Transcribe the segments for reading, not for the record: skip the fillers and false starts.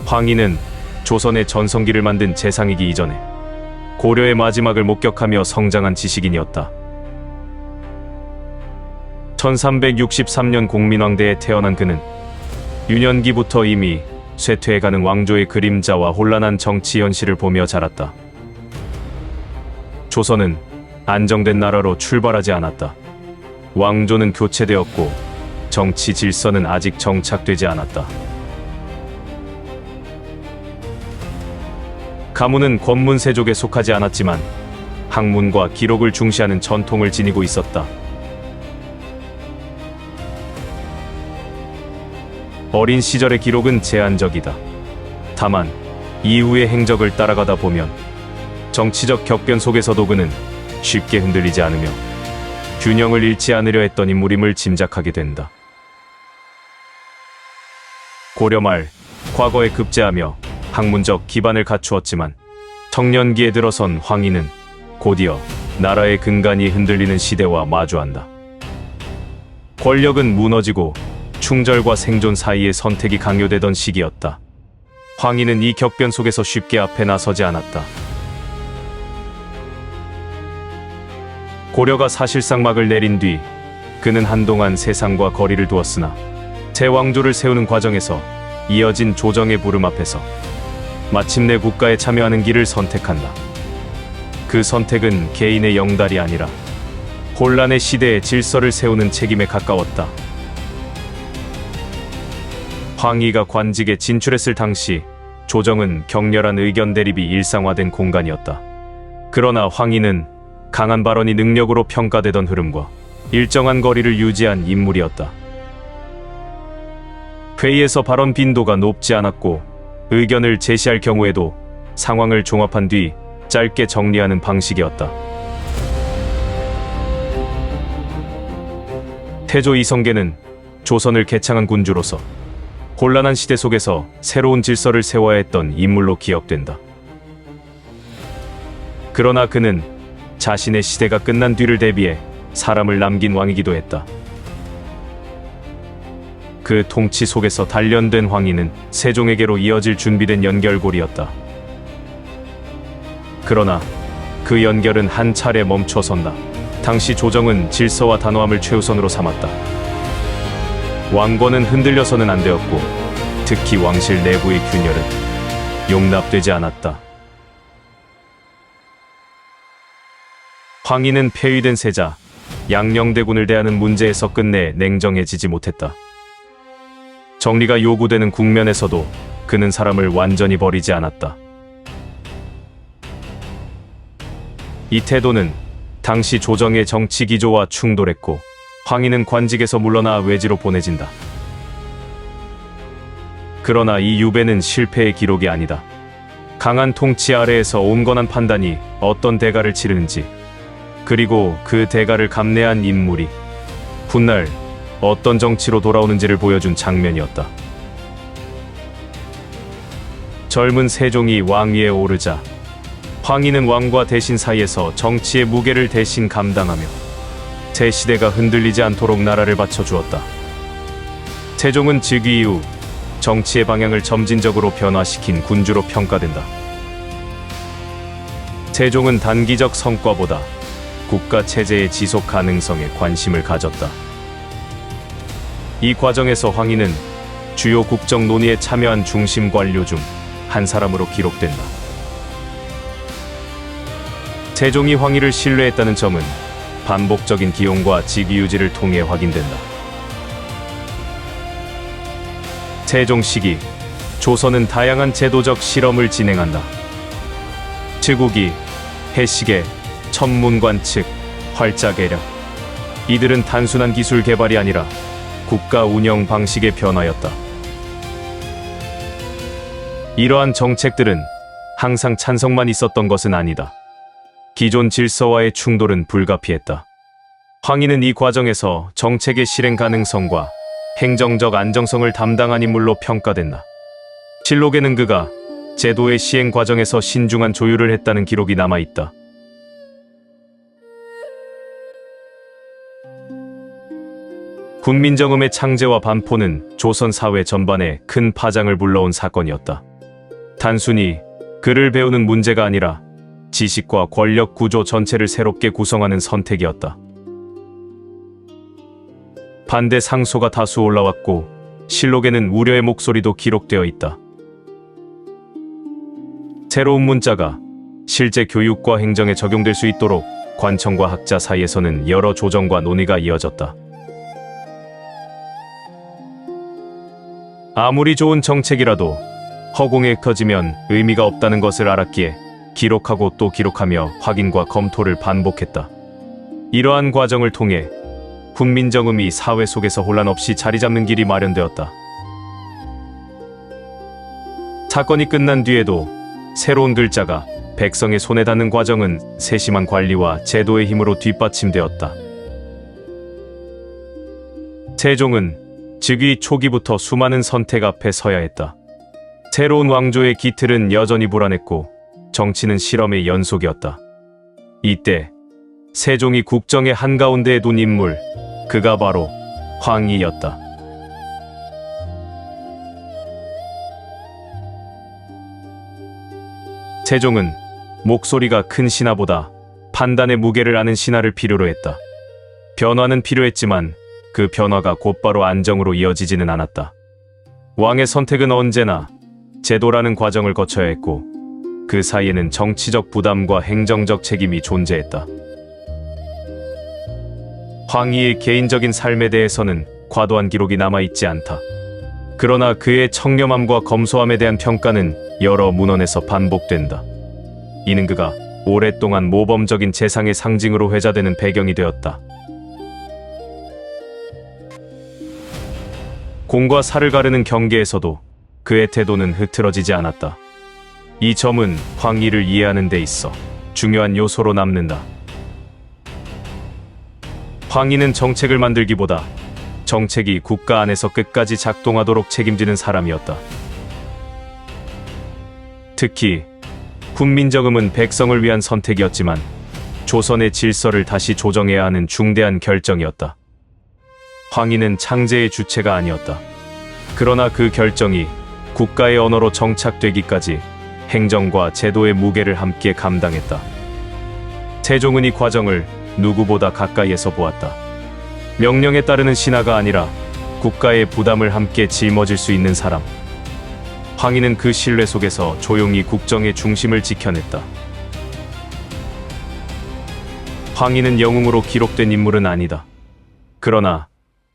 황희는 조선의 전성기를 만든 재상이기 이전에 고려의 마지막을 목격하며 성장한 지식인이었다. 1363년 공민왕대에 태어난 그는 유년기부터 이미 쇠퇴해가는 왕조의 그림자와 혼란한 정치 현실을 보며 자랐다. 조선은 안정된 나라로 출발하지 않았다. 왕조는 교체되었고 정치 질서는 아직 정착되지 않았다. 가문은 권문세족에 속하지 않았지만 학문과 기록을 중시하는 전통을 지니고 있었다. 어린 시절의 기록은 제한적이다. 다만 이후의 행적을 따라가다 보면 정치적 격변 속에서도 그는 쉽게 흔들리지 않으며 균형을 잃지 않으려 했던 인물임을 짐작하게 된다. 고려 말 과거에 급제하며 학문적 기반을 갖추었지만 청년기에 들어선 황희는 곧이어 나라의 근간이 흔들리는 시대와 마주한다. 권력은 무너지고 충절과 생존 사이의 선택이 강요되던 시기였다. 황희는 이 격변 속에서 쉽게 앞에 나서지 않았다. 고려가 사실상 막을 내린 뒤 그는 한동안 세상과 거리를 두었으나 제왕조를 세우는 과정에서 이어진 조정의 부름 앞에서 마침내 국가에 참여하는 길을 선택한다. 그 선택은 개인의 영달이 아니라 혼란의 시대에 질서를 세우는 책임에 가까웠다. 황희가 관직에 진출했을 당시 조정은 격렬한 의견 대립이 일상화된 공간이었다. 그러나 황희는 강한 발언이 능력으로 평가되던 흐름과 일정한 거리를 유지한 인물이었다. 회의에서 발언 빈도가 높지 않았고 의견을 제시할 경우에도 상황을 종합한 뒤 짧게 정리하는 방식이었다. 태조 이성계는 조선을 개창한 군주로서 혼란한 시대 속에서 새로운 질서를 세워야 했던 인물로 기억된다. 그러나 그는 자신의 시대가 끝난 뒤를 대비해 사람을 남긴 왕이기도 했다. 그 통치 속에서 단련된 황희는 세종에게로 이어질 준비된 연결고리였다. 그러나 그 연결은 한 차례 멈춰선다. 당시 조정은 질서와 단호함을 최우선으로 삼았다. 왕권은 흔들려서는 안 되었고 특히 왕실 내부의 균열은 용납되지 않았다. 황희는 폐위된 세자, 양녕대군을 대하는 문제에서 끝내 냉정해지지 못했다. 정리가 요구되는 국면에서도 그는 사람을 완전히 버리지 않았다. 이 태도는 당시 조정의 정치 기조와 충돌했고 황희는 관직에서 물러나 외지로 보내진다. 그러나 이 유배는 실패의 기록이 아니다. 강한 통치 아래에서 온건한 판단이 어떤 대가를 치르는지, 그리고 그 대가를 감내한 인물이 훗날 어떤 정치로 돌아오는지를 보여준 장면이었다. 젊은 세종이 왕위에 오르자 황희는 왕과 대신 사이에서 정치의 무게를 대신 감당하며 새 시대가 흔들리지 않도록 나라를 바쳐주었다. 세종은 즉위 이후 정치의 방향을 점진적으로 변화시킨 군주로 평가된다. 세종은 단기적 성과보다 국가 체제의 지속 가능성에 관심을 가졌다. 이 과정에서 황희는 주요 국정 논의에 참여한 중심 관료 중 한 사람으로 기록된다. 세종이 황희를 신뢰했다는 점은 반복적인 기용과 직위 유지를 통해 확인된다. 세종 시기, 조선은 다양한 제도적 실험을 진행한다. 치국이, 해시계, 천문관측, 활자계력. 이들은 단순한 기술 개발이 아니라 국가 운영 방식의 변화였다. 이러한 정책들은 항상 찬성만 있었던 것은 아니다. 기존 질서와의 충돌은 불가피했다. 황희는 이 과정에서 정책의 실행 가능성과 행정적 안정성을 담당한 인물로 평가된다. 실록에는 그가 제도의 시행 과정에서 신중한 조율을 했다는 기록이 남아있다. 군민정음의 창제와 반포는 조선 사회 전반에 큰 파장을 불러온 사건이었다. 단순히 글을 배우는 문제가 아니라 지식과 권력 구조 전체를 새롭게 구성하는 선택이었다. 반대 상소가 다수 올라왔고 실록에는 우려의 목소리도 기록되어 있다. 새로운 문자가 실제 교육과 행정에 적용될 수 있도록 관청과 학자 사이에서는 여러 조정과 논의가 이어졌다. 아무리 좋은 정책이라도 허공에 터지면 의미가 없다는 것을 알았기에 기록하고 또 기록하며 확인과 검토를 반복했다. 이러한 과정을 통해 훈민정음이 사회 속에서 혼란 없이 자리 잡는 길이 마련되었다. 사건이 끝난 뒤에도 새로운 글자가 백성의 손에 닿는 과정은 세심한 관리와 제도의 힘으로 뒷받침되었다. 세종은 즉위 초기부터 수많은 선택 앞에 서야 했다. 새로운 왕조의 기틀은 여전히 불안했고 정치는 실험의 연속이었다. 이때 세종이 국정의 한가운데에 둔 인물, 그가 바로 황희였다. 세종은 목소리가 큰 신하보다 판단의 무게를 아는 신하를 필요로 했다. 변화는 필요했지만 그 변화가 곧바로 안정으로 이어지지는 않았다. 왕의 선택은 언제나 제도라는 과정을 거쳐야 했고 그 사이에는 정치적 부담과 행정적 책임이 존재했다. 황희의 개인적인 삶에 대해서는 과도한 기록이 남아있지 않다. 그러나 그의 청렴함과 검소함에 대한 평가는 여러 문헌에서 반복된다. 이는 그가 오랫동안 모범적인 재상의 상징으로 회자되는 배경이 되었다. 공과 사를 가르는 경계에서도 그의 태도는 흐트러지지 않았다. 이 점은 황희를 이해하는 데 있어 중요한 요소로 남는다. 황희는 정책을 만들기보다 정책이 국가 안에서 끝까지 작동하도록 책임지는 사람이었다. 특히 훈민정음은 백성을 위한 선택이었지만 조선의 질서를 다시 조정해야 하는 중대한 결정이었다. 황희는 창제의 주체가 아니었다. 그러나 그 결정이 국가의 언어로 정착되기까지 행정과 제도의 무게를 함께 감당했다. 세종은 이 과정을 누구보다 가까이에서 보았다. 명령에 따르는 신하가 아니라 국가의 부담을 함께 짊어질 수 있는 사람. 황희는 그 신뢰 속에서 조용히 국정의 중심을 지켜냈다. 황희는 영웅으로 기록된 인물은 아니다. 그러나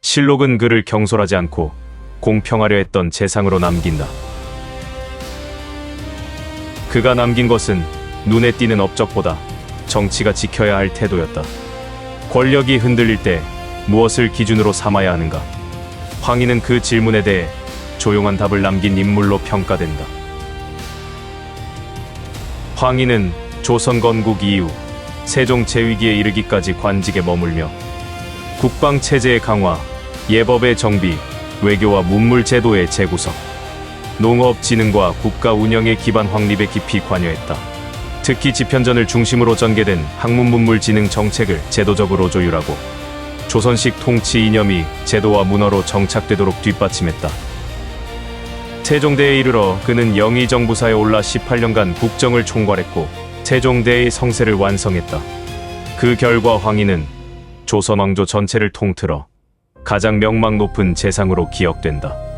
실록은 그를 경솔하지 않고 공평하려 했던 재상으로 남긴다. 그가 남긴 것은 눈에 띄는 업적보다 정치가 지켜야 할 태도였다. 권력이 흔들릴 때 무엇을 기준으로 삼아야 하는가? 황희는 그 질문에 대해 조용한 답을 남긴 인물로 평가된다. 황희는 조선 건국 이후 세종 재위기에 이르기까지 관직에 머물며 국방체제의 강화, 예법의 정비, 외교와 문물 제도의 재구성, 농업진흥과 국가 운영의 기반 확립에 깊이 관여했다. 특히 집현전을 중심으로 전개된 학문문물 진흥 정책을 제도적으로 조율하고 조선식 통치 이념이 제도와 문화로 정착되도록 뒷받침했다. 세종대에 이르러 그는 영의정부사에 올라 18년간 국정을 총괄했고 세종대의 성세를 완성했다. 그 결과 황희는 조선 왕조 전체를 통틀어 가장 명망 높은 재상으로 기억된다.